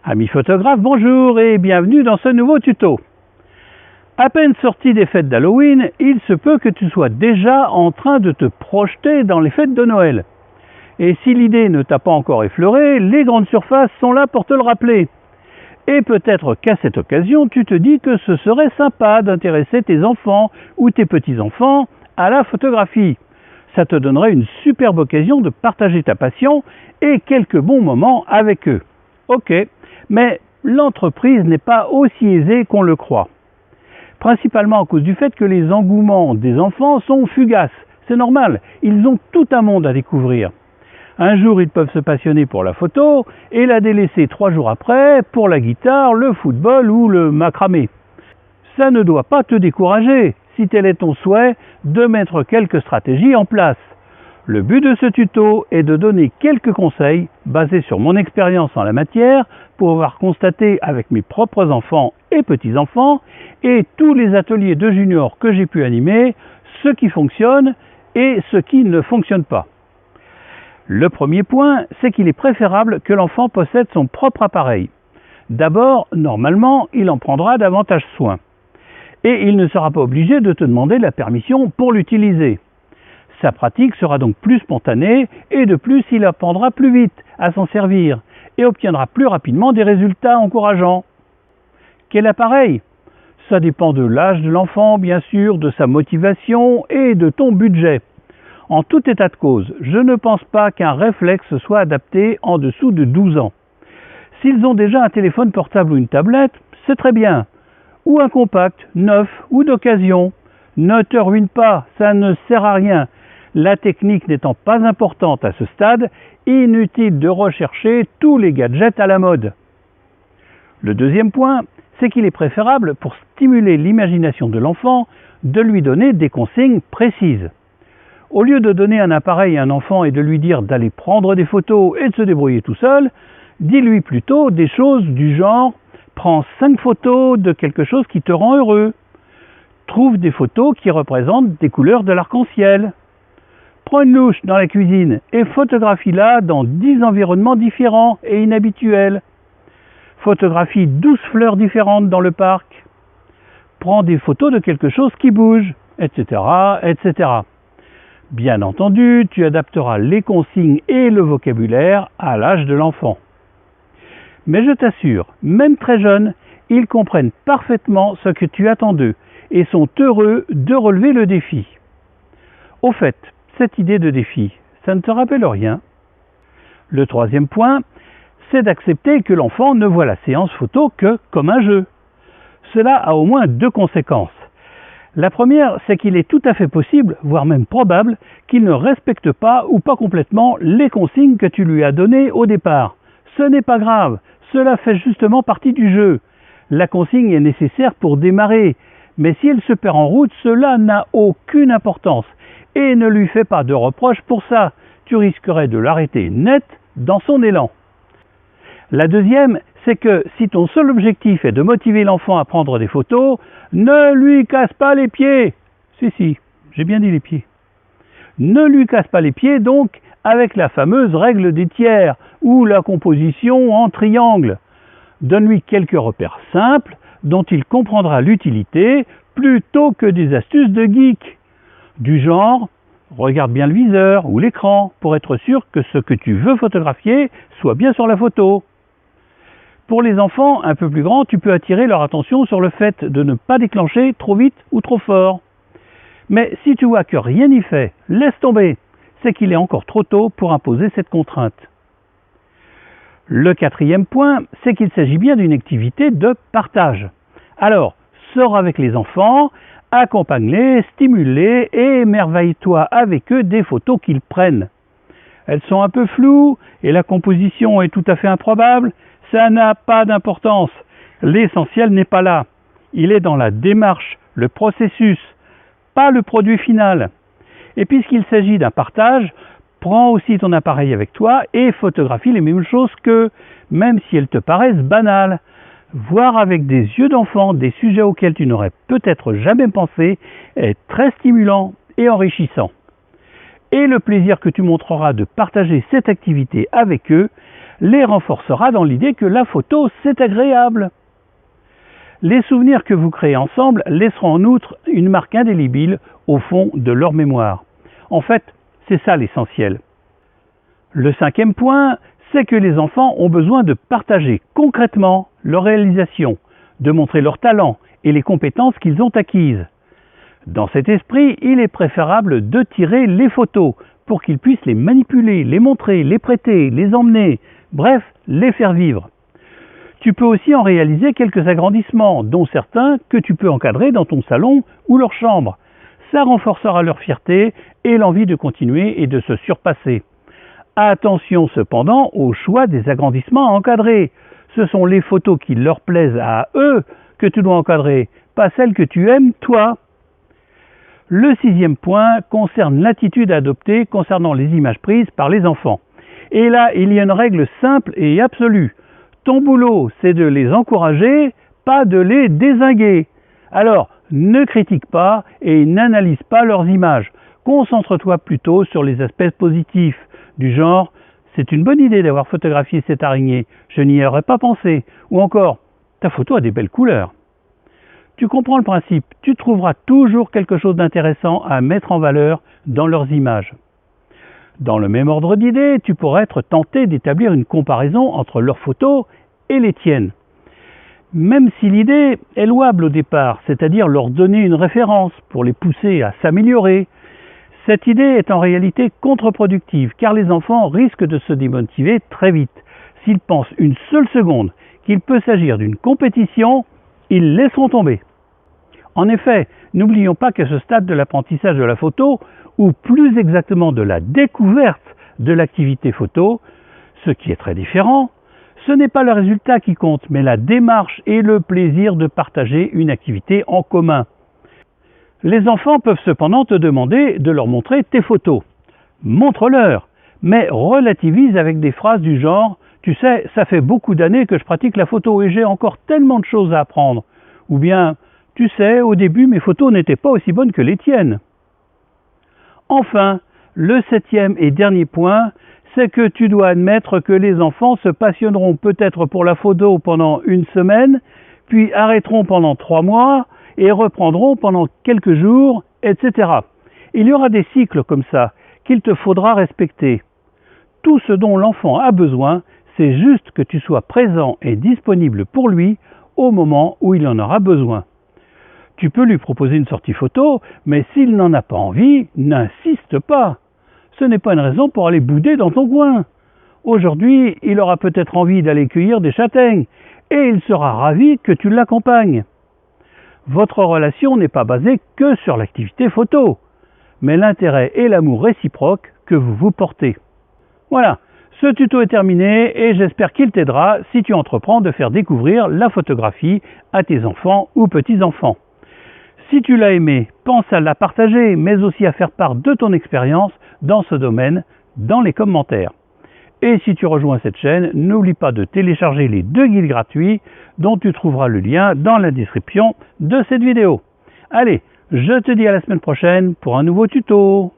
Amis photographes, bonjour et bienvenue dans ce nouveau tuto. À peine sorti des fêtes d'Halloween, il se peut que tu sois déjà en train de te projeter dans les fêtes de Noël. Et si l'idée ne t'a pas encore effleuré, les grandes surfaces sont là pour te le rappeler. Et peut-être qu'à cette occasion, tu te dis que ce serait sympa d'intéresser tes enfants ou tes petits-enfants à la photographie. Ça te donnerait une superbe occasion de partager ta passion et quelques bons moments avec eux. Ok, mais l'entreprise n'est pas aussi aisée qu'on le croit. Principalement à cause du fait que les engouements des enfants sont fugaces. C'est normal, ils ont tout un monde à découvrir. Un jour, ils peuvent se passionner pour la photo et la délaisser 3 jours après pour la guitare, le football ou le macramé. Ça ne doit pas te décourager, si tel est ton souhait, de mettre quelques stratégies en place. Le but de ce tuto est de donner quelques conseils basés sur mon expérience en la matière pour avoir constaté avec mes propres enfants et petits-enfants et tous les ateliers de juniors que j'ai pu animer, ce qui fonctionne et ce qui ne fonctionne pas. Le premier point, c'est qu'il est préférable que l'enfant possède son propre appareil. D'abord, normalement, il en prendra davantage soin. Et il ne sera pas obligé de te demander la permission pour l'utiliser. Sa pratique sera donc plus spontanée et de plus il apprendra plus vite à s'en servir et obtiendra plus rapidement des résultats encourageants. Quel appareil? Ça dépend de l'âge de l'enfant, bien sûr, de sa motivation et de ton budget. En tout état de cause, je ne pense pas qu'un réflexe soit adapté en dessous de 12 ans. S'ils ont déjà un téléphone portable ou une tablette, c'est très bien. Ou un compact, neuf ou d'occasion. Ne te ruine pas, ça ne sert à rien. La technique n'étant pas importante à ce stade, inutile de rechercher tous les gadgets à la mode. Le deuxième point, c'est qu'il est préférable, pour stimuler l'imagination de l'enfant, de lui donner des consignes précises. Au lieu de donner un appareil à un enfant et de lui dire d'aller prendre des photos et de se débrouiller tout seul, dis-lui plutôt des choses du genre « Prends 5 photos de quelque chose qui te rend heureux ». Trouve des photos qui représentent des couleurs de l'arc-en-ciel. Prends une louche dans la cuisine et photographie-la dans 10 environnements différents et inhabituels. Photographie 12 fleurs différentes dans le parc. Prends des photos de quelque chose qui bouge, etc., etc. Bien entendu, tu adapteras les consignes et le vocabulaire à l'âge de l'enfant. Mais je t'assure, même très jeunes, ils comprennent parfaitement ce que tu attends d'eux et sont heureux de relever le défi. Au fait, cette idée de défi, ça ne te rappelle rien? Le troisième point, c'est d'accepter que l'enfant ne voit la séance photo que comme un jeu. Cela a au moins 2 conséquences. La première, c'est qu'il est tout à fait possible, voire même probable, qu'il ne respecte pas ou pas complètement les consignes que tu lui as données au départ. Ce n'est pas grave, cela fait justement partie du jeu. La consigne est nécessaire pour démarrer, mais si elle se perd en route, cela n'a aucune importance. Et ne lui fais pas de reproches pour ça, tu risquerais de l'arrêter net dans son élan. La deuxième, c'est que si ton seul objectif est de motiver l'enfant à prendre des photos, ne lui casse pas les pieds. Si, j'ai bien dit les pieds. Ne lui casse pas les pieds donc avec la fameuse règle des tiers ou la composition en triangle. Donne-lui quelques repères simples dont il comprendra l'utilité plutôt que des astuces de geek. Du genre, regarde bien le viseur ou l'écran pour être sûr que ce que tu veux photographier soit bien sur la photo. Pour les enfants un peu plus grands, tu peux attirer leur attention sur le fait de ne pas déclencher trop vite ou trop fort. Mais si tu vois que rien n'y fait, laisse tomber, c'est qu'il est encore trop tôt pour imposer cette contrainte. Le quatrième point, c'est qu'il s'agit bien d'une activité de partage. Alors, sors avec les enfants, accompagne-les, stimule-les et émerveille-toi avec eux des photos qu'ils prennent. Elles sont un peu floues et la composition est tout à fait improbable. Ça n'a pas d'importance. L'essentiel n'est pas là. Il est dans la démarche, le processus, pas le produit final. Et puisqu'il s'agit d'un partage, prends aussi ton appareil avec toi et photographie les mêmes choses qu'eux, même si elles te paraissent banales. Voir avec des yeux d'enfant des sujets auxquels tu n'aurais peut-être jamais pensé est très stimulant et enrichissant. Et le plaisir que tu montreras de partager cette activité avec eux les renforcera dans l'idée que la photo, c'est agréable. Les souvenirs que vous créez ensemble laisseront en outre une marque indélébile au fond de leur mémoire. En fait, c'est ça l'essentiel. Le 5e point, c'est que les enfants ont besoin de partager concrètement leurs réalisations, de montrer leurs talents et les compétences qu'ils ont acquises. Dans cet esprit, il est préférable de tirer les photos pour qu'ils puissent les manipuler, les montrer, les prêter, les emmener, bref, les faire vivre. Tu peux aussi en réaliser quelques agrandissements, dont certains que tu peux encadrer dans ton salon ou leur chambre. Ça renforcera leur fierté et l'envie de continuer et de se surpasser. Attention cependant au choix des agrandissements à encadrer. Ce sont les photos qui leur plaisent à eux que tu dois encadrer, pas celles que tu aimes toi. Le 6e point concerne l'attitude à adopter concernant les images prises par les enfants. Et là, il y a une règle simple et absolue. Ton boulot, c'est de les encourager, pas de les dézinguer. Alors, ne critique pas et n'analyse pas leurs images. Concentre-toi plutôt sur les aspects positifs, du genre « c'est une bonne idée d'avoir photographié cette araignée, je n'y aurais pas pensé » ou encore « ta photo a des belles couleurs ». Tu comprends le principe, tu trouveras toujours quelque chose d'intéressant à mettre en valeur dans leurs images. Dans le même ordre d'idées, tu pourrais être tenté d'établir une comparaison entre leurs photos et les tiennes. Même si l'idée est louable au départ, c'est-à-dire leur donner une référence pour les pousser à s'améliorer, cette idée est en réalité contre-productive car les enfants risquent de se démotiver très vite. S'ils pensent une seule seconde qu'il peut s'agir d'une compétition, ils laisseront tomber. En effet, n'oublions pas qu'à ce stade de l'apprentissage de la photo, ou plus exactement de la découverte de l'activité photo, ce qui est très différent, ce n'est pas le résultat qui compte, mais la démarche et le plaisir de partager une activité en commun. Les enfants peuvent cependant te demander de leur montrer tes photos. Montre-leur, mais relativise avec des phrases du genre « Tu sais, ça fait beaucoup d'années que je pratique la photo et j'ai encore tellement de choses à apprendre » ou bien « Tu sais, au début mes photos n'étaient pas aussi bonnes que les tiennes ». Enfin, le 7e et dernier point, c'est que tu dois admettre que les enfants se passionneront peut-être pour la photo pendant une semaine, puis arrêteront pendant 3 mois et reprendront pendant quelques jours, etc. Il y aura des cycles comme ça qu'il te faudra respecter. Tout ce dont l'enfant a besoin, c'est juste que tu sois présent et disponible pour lui au moment où il en aura besoin. Tu peux lui proposer une sortie photo, mais s'il n'en a pas envie, n'insiste pas. Ce n'est pas une raison pour aller bouder dans ton coin. Aujourd'hui, il aura peut-être envie d'aller cueillir des châtaignes, et il sera ravi que tu l'accompagnes. Votre relation n'est pas basée que sur l'activité photo, mais l'intérêt et l'amour réciproque que vous vous portez. Voilà, ce tuto est terminé et j'espère qu'il t'aidera si tu entreprends de faire découvrir la photographie à tes enfants ou petits-enfants. Si tu l'as aimé, pense à la partager, mais aussi à faire part de ton expérience dans ce domaine dans les commentaires. Et si tu rejoins cette chaîne, n'oublie pas de télécharger les 2 guides gratuits dont tu trouveras le lien dans la description de cette vidéo. Allez, je te dis à la semaine prochaine pour un nouveau tuto.